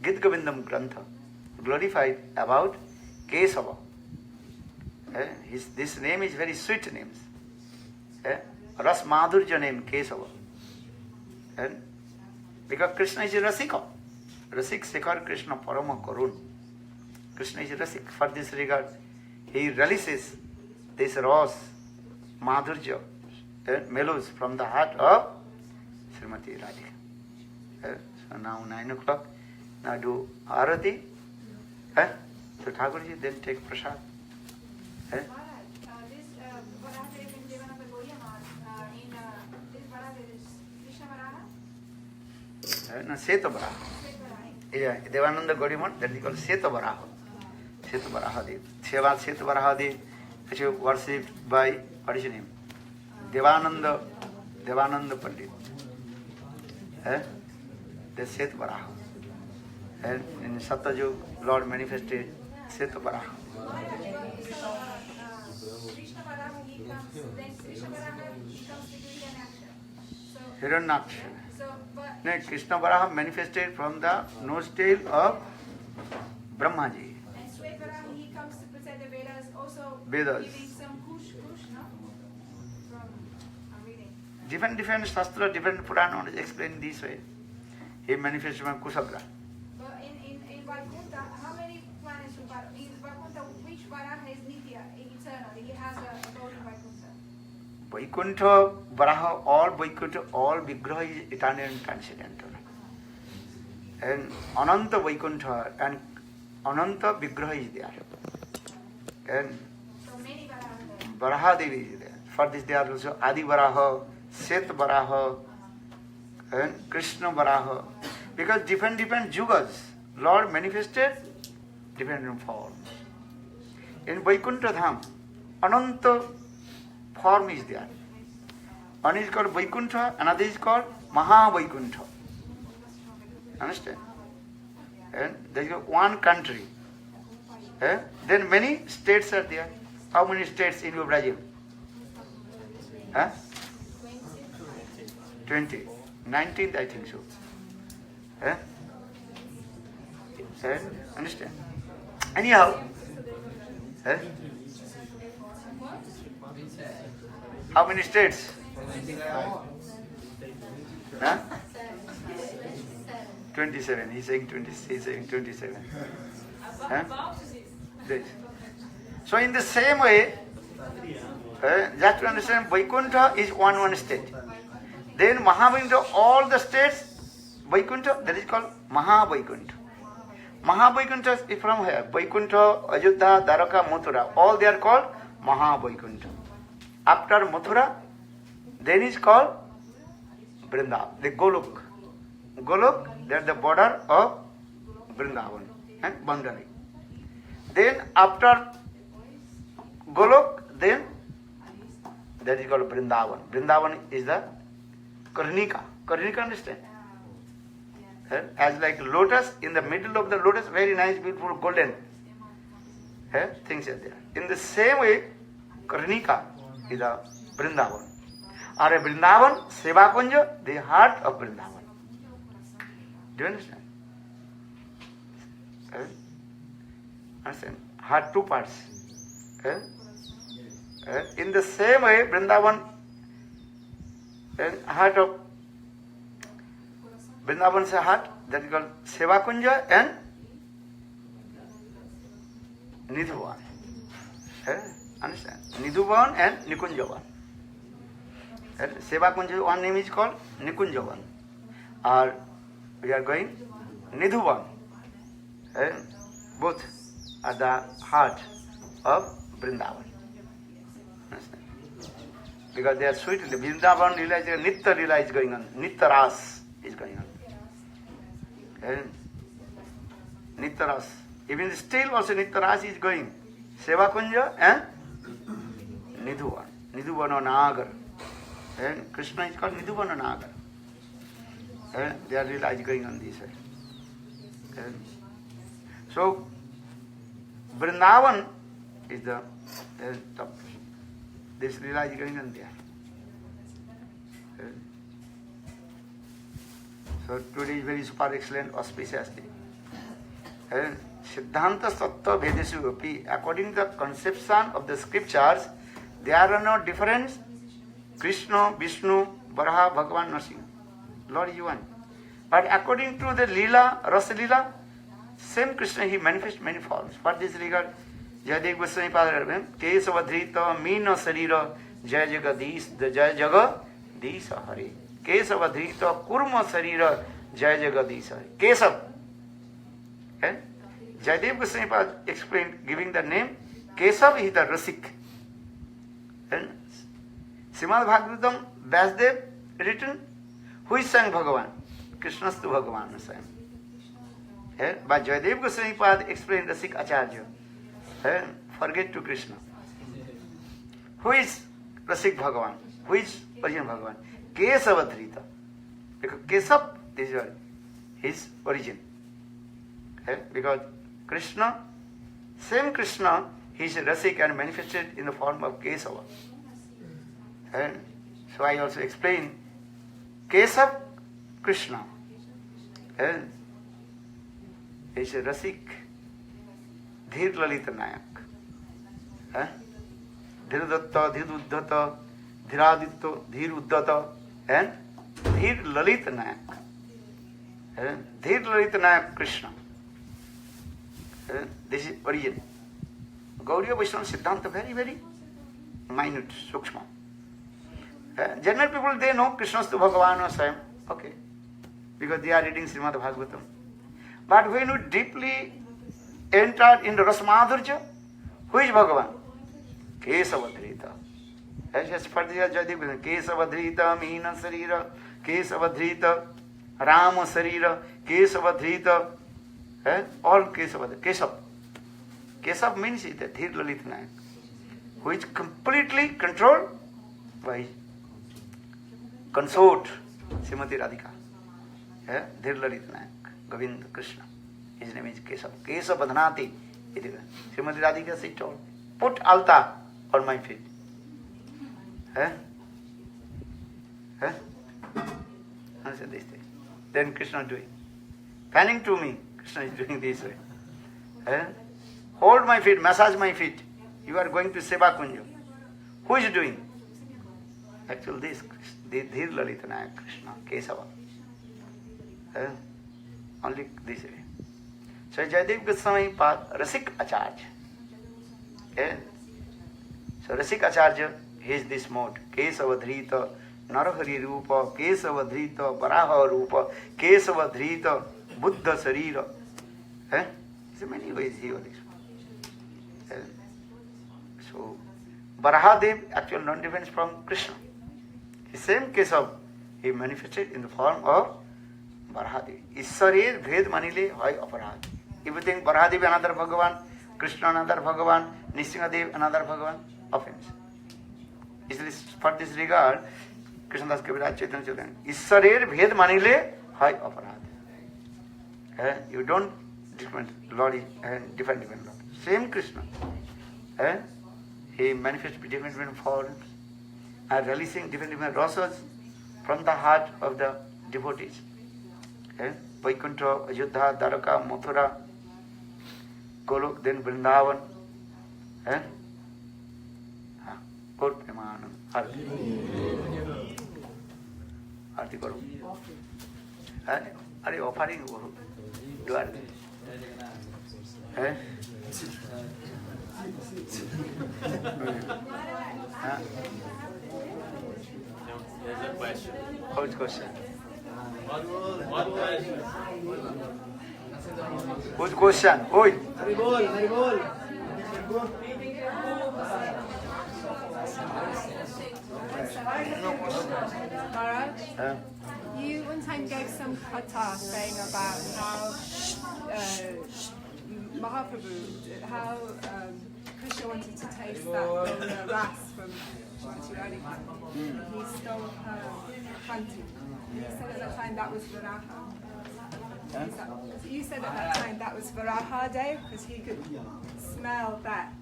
Git Govindam Grantha, glorified about Kesava. This name is very sweet name. Ras Madhurja name, Kesava. And because Krishna is a Rasika. Rasik Sekhar Krishna Parama Karun. Krishna is a Rasik. For this regard, he releases this rose, madhurya, mellows from the heart of Srimati Radhika. So now 9 o'clock. Now do Arati. So Thakurji then take prasad. This Varaha in Devananda Gaudiya this Varaha is Krishna Varaha? No, Seta Varaha. Yeah, Devananda Gaudiya, that is called Seta Varaha. Seta Varaha Dev. Seta Varaha Dev, which is worshipped by, what is his name? Devananda Pandit. The Seta Varaha. And in Satyajug, Lord manifested Seta Varaha. Krishna Varaha, he comes, then Krishna Varaha, he comes to Hiranyaksha. Hiranyaksha. So, but No, Krishna Varaha manifested from the nose tail of Brahmaji. and Shweta Varaha, he comes to present the Vedas, also Vedas. giving some kush, no? From, I'm reading. Different Shastra, different Purana is explained this way. He manifested from Kusabra. But in Vaikuntha, how many planets are in Vaikuntha? Which Varaha is Nitya, eternal? He has a abode in Vaikuntha. Vaikuntha, Varaha, all Vaikuntha, all Vigraha is eternal and transcendental. And Ananta Vaikuntha and Ananta Vigraha is there. And So many Varahas there. Varaha Devi is there. For this there are also Adi Varaha, Set Varaha, and Krishna Varaha. Because different yugas, Lord manifested different forms. In Vaikuntha Dham, Ananta form is there. One is called Vaikuntha, another is called Maha Vaikuntha. Understand? And there is one country. Then many states are there. How many states in Brazil? 20. 19th, I think so. Understand? Anyhow, how many states? 27. He's saying 20. He's saying 27. Yes. So in the same way, just to understand, Vaikuntha is one state. Then Mahavaikuntha, all the states, Vaikuntha, that is called Mahavaikuntha. Mahavaikuntha is from here. Vaikuntha, Ajodhya, Dwaraka, Mathura, all they are called Mahavaikuntha. After Mathura, then is called Vrindavan, the Golok. Golok, they are the border of Vrindavan and Bandari. Then after Golok, then that is called Vrindavan. Vrindavan is the Karnika. Karnika, understand? As like lotus, in the middle of the lotus, very nice, beautiful, golden things are there. In the same way, Karnika is a Vrindavan. Or a Vrindavan, Seva Kunja, the heart of Vrindavan. Do you understand? Understand? Heart, two parts. In the same way, Vrindavan, heart of Vrindavan's heart, that is called Seva Kunja and Nidhuvan. Understand? Nidhuvan and Nikunjavan. Seva Kunja, one name is called Nikunjavan. Or we are going Nidhuvan. Both are the heart of Vrindavan. Understand? Because they are sweet. The Vrindavan Lila is Nitya Lila is going on. Nitya Ras is going on. Nitya Ras. Even still also Nitya Ras is going. Seva Kunja and Nidhuvan. Nidhuvan Nagar. And Krishna is called Nidhuvan Nagar. They are Lila is going on this way. So, Vrindavan is the top. This Lila is going on there. So today is very super excellent, auspicious day. Siddhanta Sattva Vedesu Api, according to the conception of the scriptures, there are no difference. Krishna, Vishnu, Varaha, Bhagavan, Narasimha. Lord is one. But according to the Leela, Rasa Leela, same Krishna, he manifests many forms. For this regard, Jayadev Goswami Pada Kesavadhrita Meena Sarira Jaya Jagadisha Hari. Kesavadhrita Kurma Sarira Jaya Jagadisha Hari. Kesav. Okay? Jayadev Goswami Pada explained, giving the name, Kesav is the Rasik. And Srimad Bhagavatam, Vyasdev written, who is sang Bhagavan? Krishnastu Bhagavan sang. But Jayadev Goswami Pada explained Rasik Acharya. Forget to Krishna. Who is Rasik Bhagavan? Who is origin Bhagavan? Kesavadhrita. Because Kesav, this is his origin. Because Krishna, same Krishna, he is Rasik and manifested in the form of Kesava. So I also explain Kesav Krishna. He is Rasik, Dhir Lalita Nayak. Dhirdatta, Dhiruddhata, Dhiraditto, Dhiruddhata, and Dhir Lalita Nayak. Dhir Lalita Nayak Krishna. This is origin. Gaudiya Vaishnava Siddhanta very, very minute, sukshma. General people, they know Krishnastu Bhagavan or Swayam. Okay. Because they are reading Srimad Bhagavatam. But when you deeply enter into Rasmadhurja, who is Bhagavan? Kesavadhrita. As for the Jayadev, Kesavadhrita, Meena Sarira, Kesavadhrita, Rama Sarira, Kesavadhrita, all Kesavadhrita. Kesav. Kesav means it, Dhir Lalit Nayak, who is completely controlled by consort Srimati Radhika. Dhir Lalit Nayak, Govinda Krishna. His name is Kesav. Kesav Badhanati. Srimati Radhika she told, put alta on my feet. Answer this thing. Then Krishna doing. Fanning to me, Krishna is doing this way. Hold my feet, massage my feet. You are going to Seva Kunja. Who is doing? Actually this Dhir Lalita Nayak Krishna, Kesava. Only this way. So Jayadev Goswami Pada, Rasik Acharya. So Rasik Acharya, he is this mode. Kesavadhrita, Narahari Rupa, Kesavadhrita, Varaha Rupa, Kesavadhrita, Buddha Sarira. So many ways he was this. So Varahadev actually not different from Krishna. The same Kesav, he manifested in the form of Varahadev. Issarir Bhed Manile Hoy Aparad. If you think Varahadev another Bhagavan, Krishna another Bhagavan, Nisringadev another Bhagavan, offense. For this regard, Krishnadas Kaviraj Chaitanya Chaitanya, Issarir Bhed Manile Hoy Aparad. You don't different Lord is different Lord. Same Krishna. He manifests different forms and releasing different rasas from the heart of the devotees. Vaikuntha, Ayodhya, Dwaraka, Mathura, Golok, then Vrindavan. Gaur Premanand. Arti. Arti Guru. Are you offering Guru? Do Arti. There's a question. What's question? Whose question? Oi. Haribol, Haribol. Maharaj, you one time gave some katha saying about how Mahaprabhu, how Krishna wanted to taste that ras from Srimati Radhika. He stole her hunting. You said at that time that was Varaha. You said at that time that was Varaha Day because he could smell that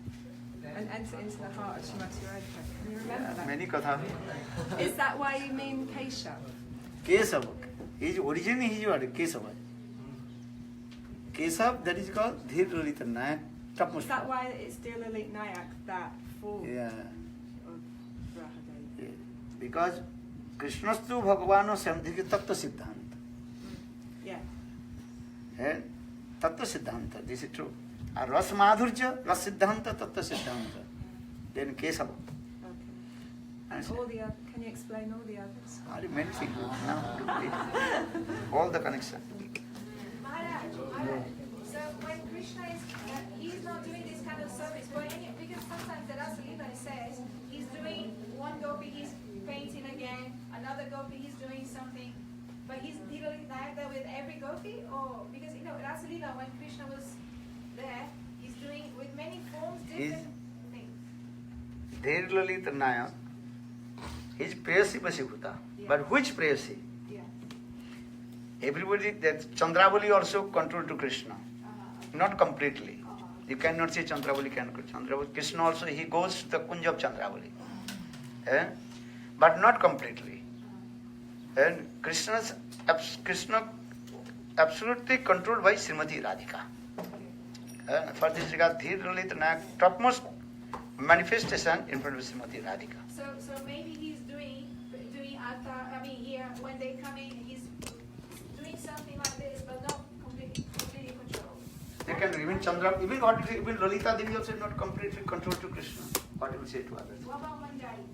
and enter into the heart of Srimati Radhika. Can you remember that? Many katha. Is that why you mean Keshav? Kesava. His origin is what? Kesava. Kesav, that is called Dhir Lalita Nayak. Is that why it's Dhir Lalita Nayak, that form Yeah. of Varaha Day? Because कृष्णस्तु भगवान स्वयं देखिए तत्व सिद्धांत Yeah. है, तत्व सिद्धांत, this is true. और रस माधुर्य रस सिद्धांत तत्व सिद्धांत, then Keshav. Okay. All the other, can you explain all the others? Many things now, all the connection. Maharaj, so when Krishna is, he's not doing this kind of service, because sometimes the Rasa Leela says he's doing one gopi, he's painting again, another gopi, he's doing something, but he's dealing like that with every gopi, or because Rasa Leela, when Krishna was there, he's doing with many forms different things. There Lalita Naya, his prayasi Vasibhuta, but which prayasi? Yeah. Everybody, that Chandravali also control to Krishna, not completely. You cannot say Chandravali can control Chandravali. Krishna also, he goes to the Kunj of Chandravali, but not completely. And Krishna absolutely controlled by Srimati Radhika. For this regard, Dhir Lalita Nayak, topmost manifestation in front of Srimati Radhika. So maybe he's doing here when they come in, he's doing something like this, but not completely controlled. They can even Chandra, even Lalita Devi also not completely controlled to Krishna. What will say to others? What about Manjari?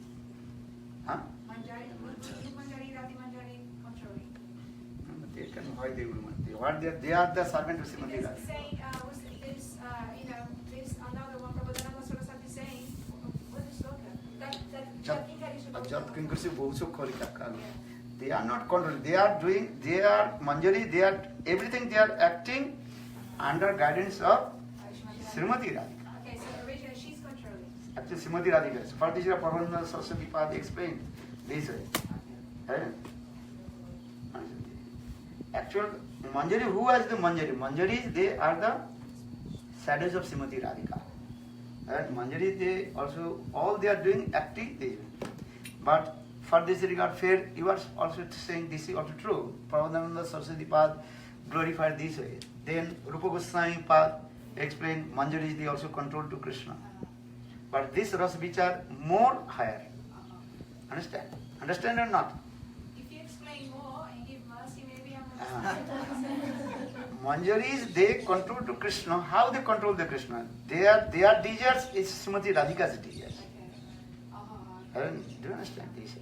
Huh? Manjari, Radhi Manjari controlling. They can, why they will want? They are the servant of Srimati Because Radhika. saying, there's another one, Prabhupada Saraswati saying, what is sloka? Jat Kinkarsi Bhusuk Korika. They are not controlling. They are doing, they are Manjari, they are everything, they are acting under guidance of Srimati Radhika. Okay, so originally she's controlling. Actually, Srimati Radhika. So, Parthishra Parvananda Saraswati Pad explained this way. Actual Manjari, who has the Manjari? Manjari, they are the shadows of Srimati Radhika. And Manjari, they also, all they are doing, acting, they. But for this regard, fair, you are also saying this is also true. Prabhupada Saraswati Pad glorified this way. Then Rupa Goswami Pad explained Manjari, they also control to Krishna. But this Ras Vichar more higher. Understand? Understand or not? If you explain more and give mercy, maybe I'm Manjaris, they control to Krishna. How they control the Krishna? Their desires is Srimati Radhika's desires. Do you understand this?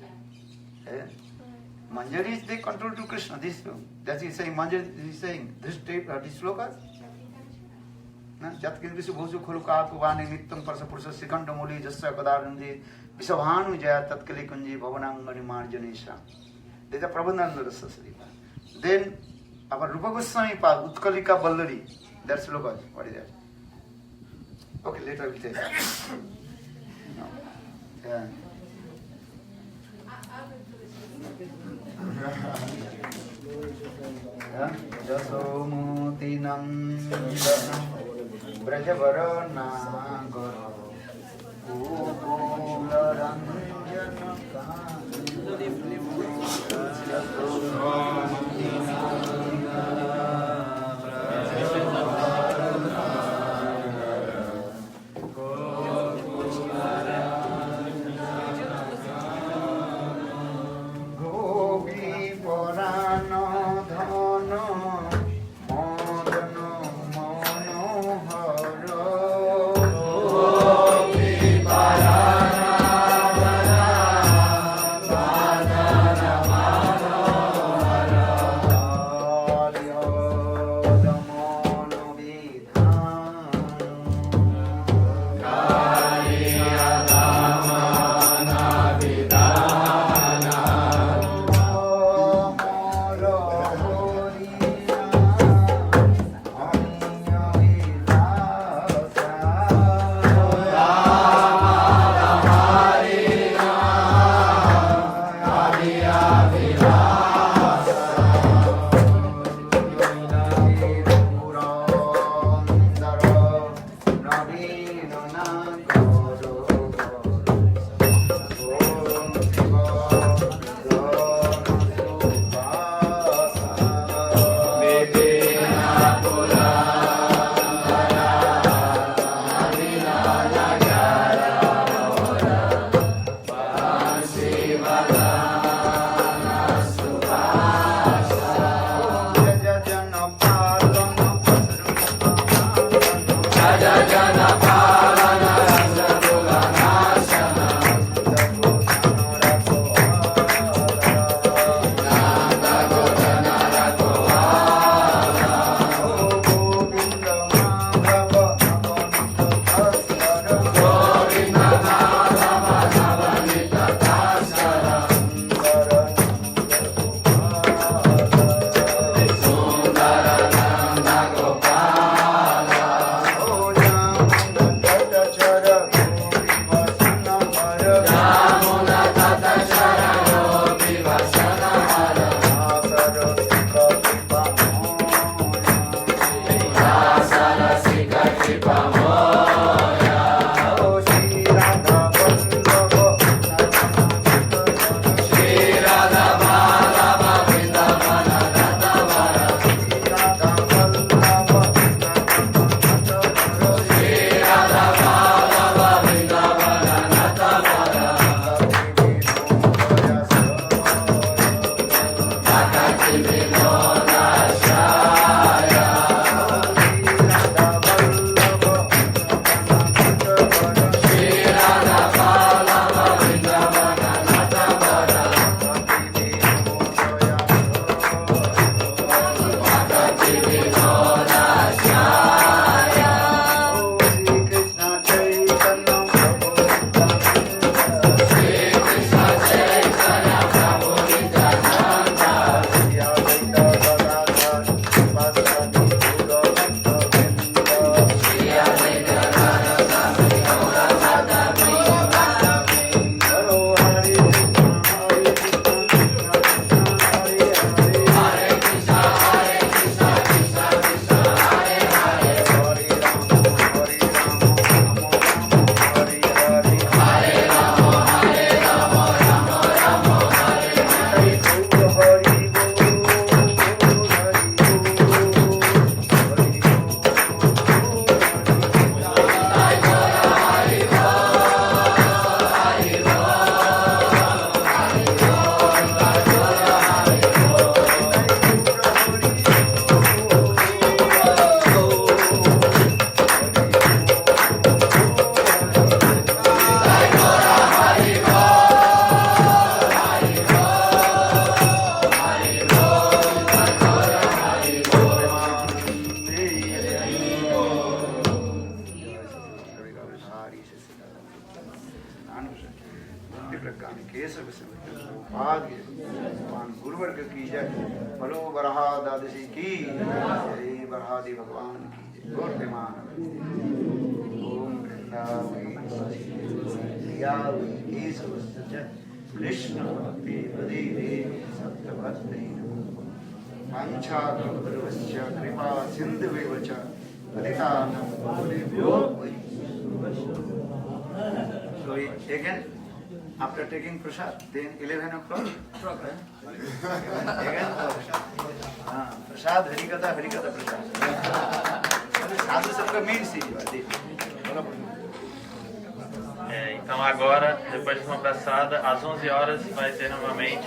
Manjaris, they control to Krishna. This, that is saying, Manjari is saying, this slokas. Jat Kinvisu Bhusu Khuluka Puvani Nittam Parsa Pursa Sikanda Muli Jasa Kadarandi Visavhanu Jaya Tatkali Kunji Bhavanangari Marjanisha. This is a Prabhupada Rasa Srila. Then our Rupa Goswami Pad, Utkalika Ballari, that's slokas. What is that? Okay, later I will tell you. No. Yeah. Jasomoti Nandana Brajavara Nagara Gokula Ranjana Jasomoti गुरुवर्ग की जय। बोलो बरहा दादशी की जय, बरहादि भगवान की जय। गौर विमान ओम वृंदावै कृष्ण भक्ति प्रदीपे सत्यभक्ति वाञ्छा कल्पतरुश्च कृपा सिन्धुवेव च पतितानां पावनेभ्यो वैष्णवेभ्यो। So again, after taking prasad, then 11 o'clock program. Again prasad, harikatha prasad. Sadhu sangha means Então agora, depois de uma passada, às 11 horas vai ter novamente